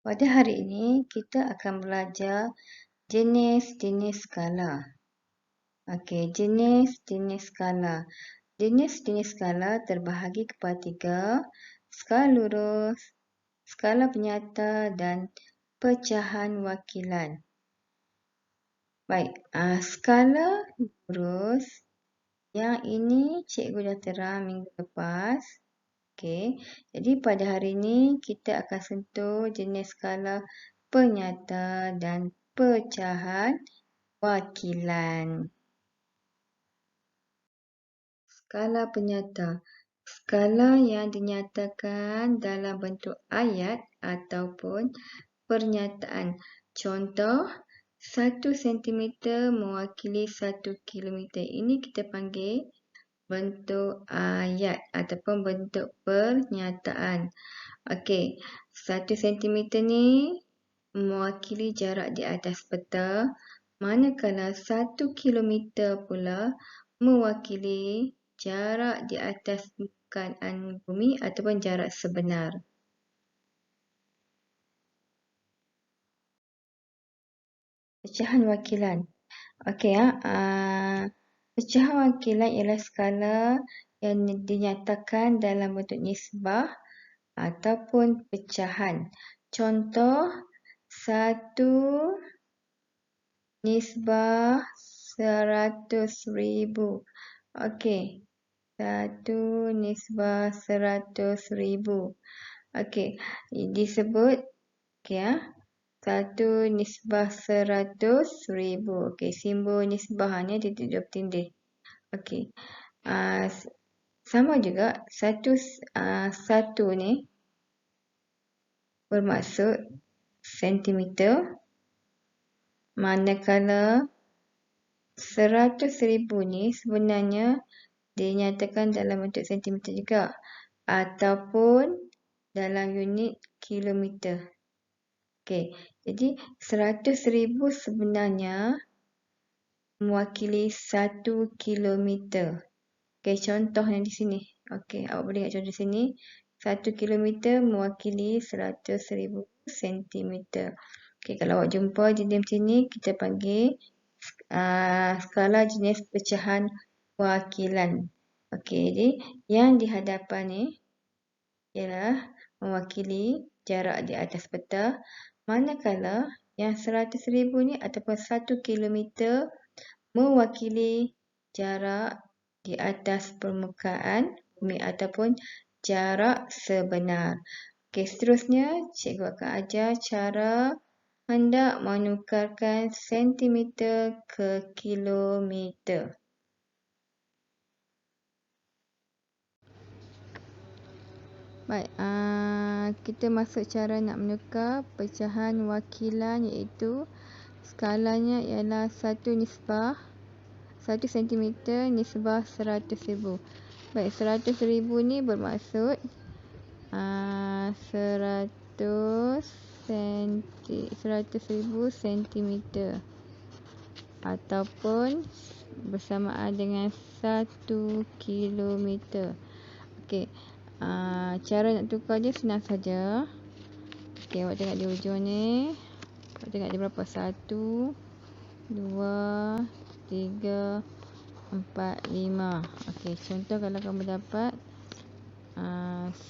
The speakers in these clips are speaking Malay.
Pada hari ini, kita akan belajar jenis-jenis skala. Okey, jenis-jenis skala. Jenis-jenis skala terbahagi kepada 3, skala lurus, skala penyata dan pecahan wakilan. Baik, skala lurus yang ini cikgu dah terang minggu lepas. Okey, jadi pada hari ini kita akan sentuh jenis skala penyata dan pecahan wakilan. Skala penyata. Skala yang dinyatakan dalam bentuk ayat ataupun pernyataan. Contoh, 1 sentimeter mewakili 1 kilometer. Ini kita panggil bentuk ayat ataupun bentuk pernyataan. Okey, 1 sentimeter ni mewakili jarak di atas peta, manakala 1 kilometer pula mewakili jarak di atas permukaan bumi ataupun jarak sebenar. Pecahan wakilan. Okey, pecahan wakilan ialah skala yang dinyatakan dalam bentuk nisbah ataupun pecahan. Contoh, 1 nisbah 100,000. Okey, 1 nisbah 100,000. Okey, disebut 1 nisbah 100,000. Okey, simbol nisbah ni titik dua bertindih. Okey. Sama juga satu ni bermaksud sentimeter, manakala 100,000 ni sebenarnya dinyatakan dalam bentuk sentimeter juga ataupun dalam unit kilometer. Okey, jadi 100,000 sebenarnya mewakili 1 kilometer. Okey, contohnya di sini. Okey, awak boleh lihat contoh di sini. 1 kilometer mewakili 100,000 sentimeter. Okey, kalau awak jumpa jenis sini, kita panggil skala jenis pecahan wakilan. Okey, jadi yang di hadapan ni ialah mewakili jarak di atas peta, manakala yang 100,000 ni ataupun 1 kilometer mewakili jarak di atas permukaan bumi ataupun jarak sebenar. Okey, seterusnya cikgu akan ajar cara hendak menukarkan sentimeter ke kilometer. Baik, kita masuk cara nak menukar pecahan wakilan, iaitu skalanya ialah 1 nisbah 1 sentimeter nisbah 100,000. Baik, 100,000 ni bermaksud 100,000 sentimeter ataupun bersamaan dengan 1 kilometer. Okey, cara nak tukar dia senang saja. Okey, awak tengok di ujung ni. Awak tengok dia berapa? 1, 2, 3, 4, 5. Okey, contoh kalau kamu dapat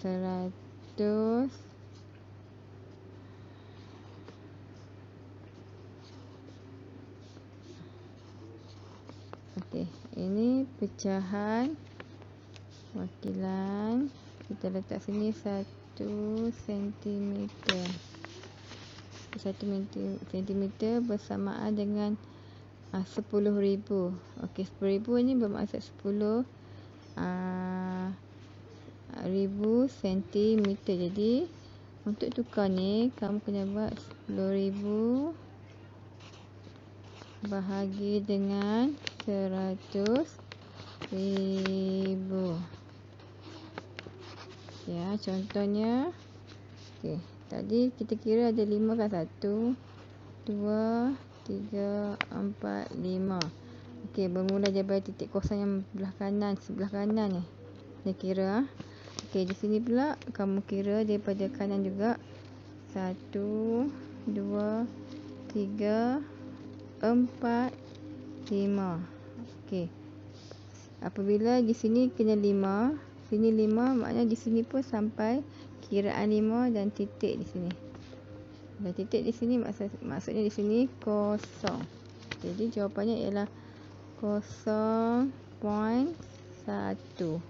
100. Okey, ini pecahan wakilan. Kita letak sini 1 sentimeter. 1 sentimeter bersamaan dengan 10,000. Okey, 10,000 ni bermaksud 10,000 sentimeter. Jadi untuk tukar ni kamu kena buat 10,000 bahagi dengan 100,000. Ya, contohnya. Okey, tadi kita kira ada 5 kan? 1, 2, 3, 4, 5. Okey, bermula daripada titik kosong yang sebelah kanan ni. Dia kira. Okey, di sini pula kamu kira daripada kanan juga 1, 2, 3, 4, 5. Okey. Apabila di sini kena 5, sini 5, maknanya di sini pun sampai kiraan 5 dan titik di sini. Dan titik di sini maksudnya di sini kosong. Jadi jawapannya ialah 0.1.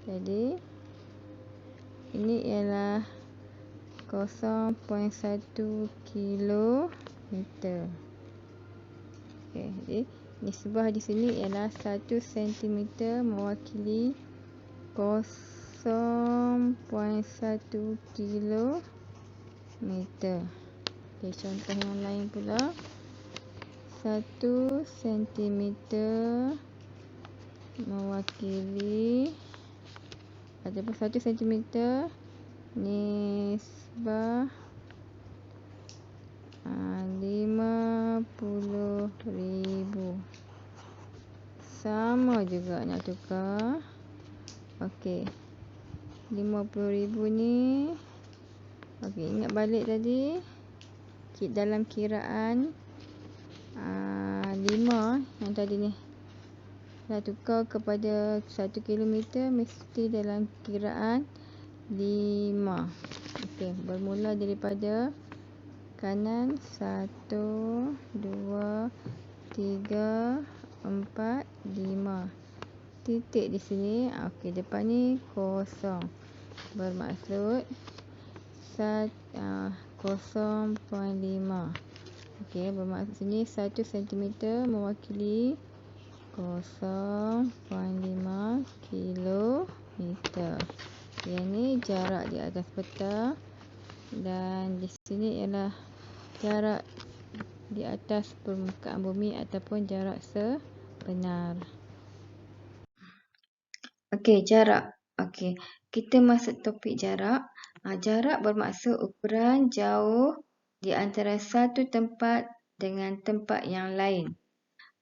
Jadi ini ialah 0.1 kilometer. Okey, jadi nisbah di sini ialah 1 cm mewakili 0.1 kilometer. Okey, contoh yang lain pula. 1 cm mewakili ataupun 1 cm nisbah 50,000. Sama juga nak tukar. Okey, 50,000 ni. Okey, ingat balik tadi dalam kiraan 5 yang tadi ni. Dah tukar kepada 1 kilometer mesti dalam kiraan 5. Okey, bermula daripada kanan 1, 2, 3, 4, 5. Titik di sini. Okey, depan ni kosong. Bermaksud 0.5. Okey, bermaksud sini 1 cm mewakili 0.5 kilometer. Yang ni jarak di atas peta dan di sini ialah jarak di atas permukaan bumi ataupun jarak sebenar. Okey, jarak. Okey, kita masuk topik jarak. Jarak bermaksud ukuran jauh di antara satu tempat dengan tempat yang lain.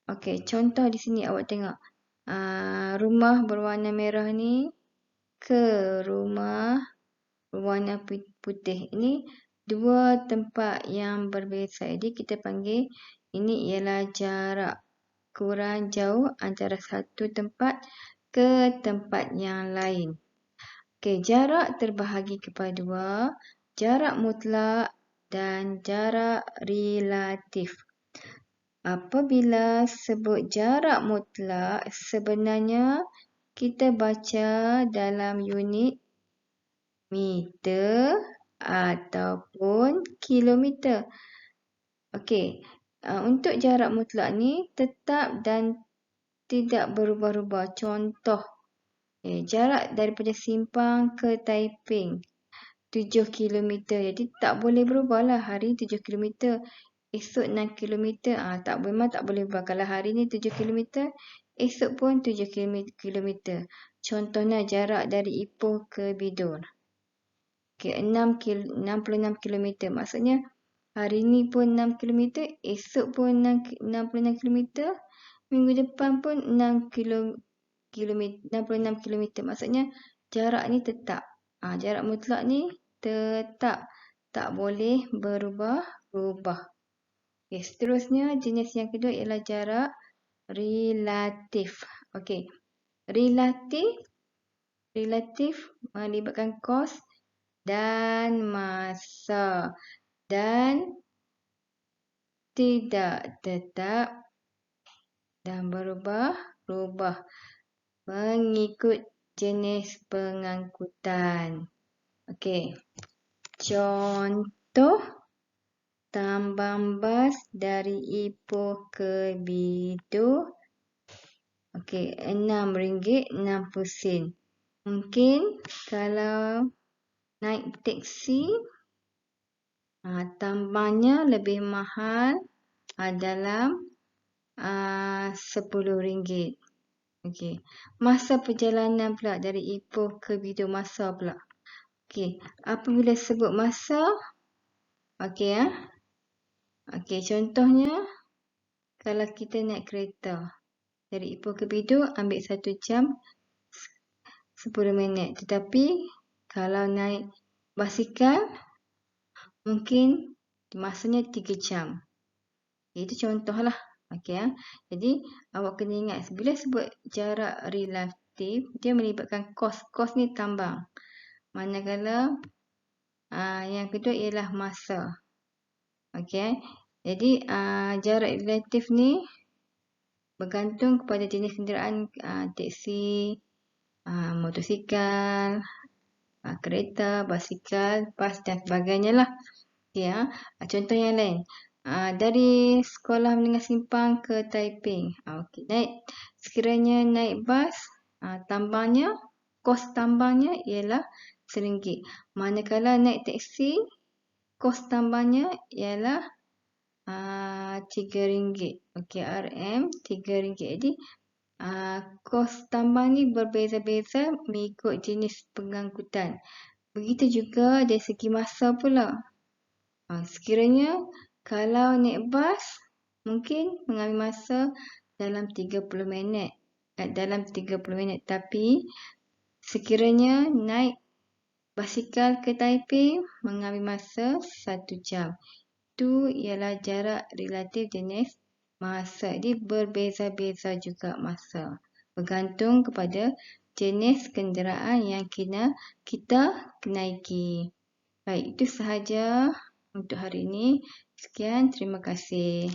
Okey, contoh di sini awak tengok. Rumah berwarna merah ni ke rumah berwarna putih. Ini dua tempat yang berbeza. Jadi kita panggil ini ialah jarak. Ukuran jauh antara satu tempat ke tempat yang lain. Okey, jarak terbahagi kepada dua. Jarak mutlak dan jarak relatif. Apabila sebut jarak mutlak, sebenarnya kita baca dalam unit meter ataupun kilometer. Okey, untuk jarak mutlak ni tetap dan tidak berubah-ubah. Contoh, jarak daripada Simpang ke Taiping 7 kilometer. Jadi tak boleh berubah lah. Hari 7 kilometer. Esok 6 km. Memang tak boleh berubah. Kalau hari ni 7 km, esok pun 7 km. Contohnya jarak dari Ipoh ke Bidor. Okay, 66 km. Maksudnya hari ni pun 6 km, esok pun 66 km, minggu depan pun 66 km. Maksudnya jarak ni tetap. Jarak mutlak ni tetap. Tak boleh berubah-ubah. Okay, seterusnya jenis yang kedua ialah jarak relatif. Okey. Relatif melibatkan kos dan masa dan tidak tetap dan berubah-ubah mengikut jenis pengangkutan. Okey. Contoh tambang bas dari Ipoh ke Bidor. Okey, RM6.60. Mungkin kalau naik teksi, tambangnya lebih mahal dalam RM10. Okey. Masa perjalanan pula dari Ipoh ke Bidor, masa pula. Okey, apabila sebut masa, okey Okey, contohnya kalau kita naik kereta dari Ipoh ke Bidor ambil 1 jam 10 minit. Tetapi kalau naik basikal mungkin masanya 3 jam. Itu contohlah. Okey ya. Jadi awak kena ingat bila sebut jarak relatif, dia melibatkan kos. Kos ni tambang. Manakala yang kedua ialah masa. Okey. Jadi jarak relatif ni bergantung kepada jenis kenderaan, teksi, motosikal, kereta, basikal, bas dan sebagainya lah. Okay, contoh yang lain. Dari sekolah menengah simpang ke Taiping. Okay, sekiranya naik bas, tambangnya, kos tambangnya ialah RM1. Manakala naik teksi, kos tambangnya ialah RM3. Okey, RM3. Jadi kos tambang ni berbeza-beza mengikut jenis pengangkutan. Begitu juga dari segi masa pula. Sekiranya kalau naik bas, mungkin mengambil masa dalam 30 minit. Tapi sekiranya naik basikal ke Taiping, mengambil masa 1 jam. Itu ialah jarak relatif jenis masa. Jadi berbeza-beza juga masa. Bergantung kepada jenis kenderaan yang kita naiki. Baik, itu sahaja untuk hari ini. Sekian, terima kasih.